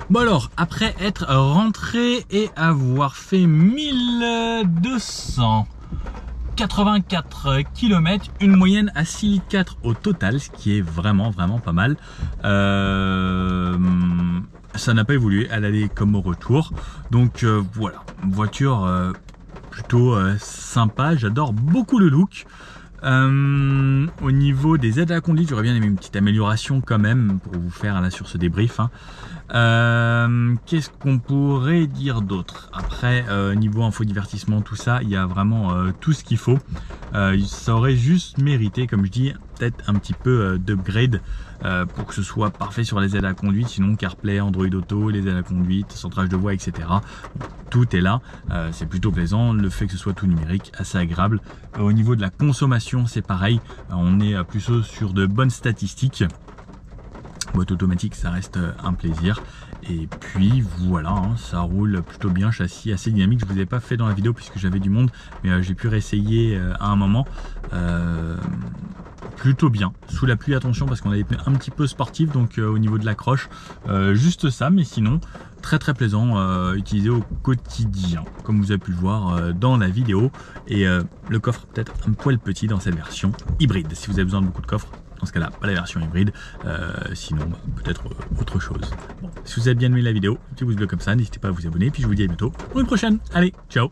Bon alors, après être rentré et avoir fait 1284 km, une moyenne à 6 litres 4 au total, ce qui est vraiment pas mal. Ça n'a pas évolué à l'aller comme au retour. Donc voilà, voiture plutôt sympa. J'adore beaucoup le look. Au niveau des aides à la conduite, j'aurais bien aimé une petite amélioration quand même pour vous faire là sur ce débrief. Qu'est-ce qu'on pourrait dire d'autre? Après, niveau info divertissement, tout ça, il y a vraiment tout ce qu'il faut. Ça aurait juste mérité, comme je dis, peut-être un petit peu d'upgrade pour que ce soit parfait sur les aides à la conduite. Sinon, CarPlay, Android Auto, les aides à la conduite, centrage de voix, etc. Tout est là. C'est plutôt plaisant. Le fait que ce soit tout numérique, assez agréable. Au niveau de la consommation, c'est pareil. On est plutôt sur de bonnes statistiques. Boîte automatique, ça reste un plaisir. Et puis voilà, hein, ça roule plutôt bien, châssis assez dynamique. Je ne vous ai pas fait dans la vidéo puisque j'avais du monde, mais j'ai pu réessayer à un moment. Plutôt bien. Sous la pluie, attention parce qu'on a des pneus un petit peu sportifs, donc au niveau de l'accroche, juste ça, mais sinon très plaisant, utilisé au quotidien, comme vous avez pu le voir dans la vidéo. Et le coffre peut-être un poil petit dans cette version hybride. Si vous avez besoin de beaucoup de coffres, dans ce cas-là, pas la version hybride, sinon peut-être autre chose. Bon, si vous avez bien aimé la vidéo, un petit pouce bleu comme ça, n'hésitez pas à vous abonner, puis je vous dis à bientôt pour une prochaine. Allez, ciao!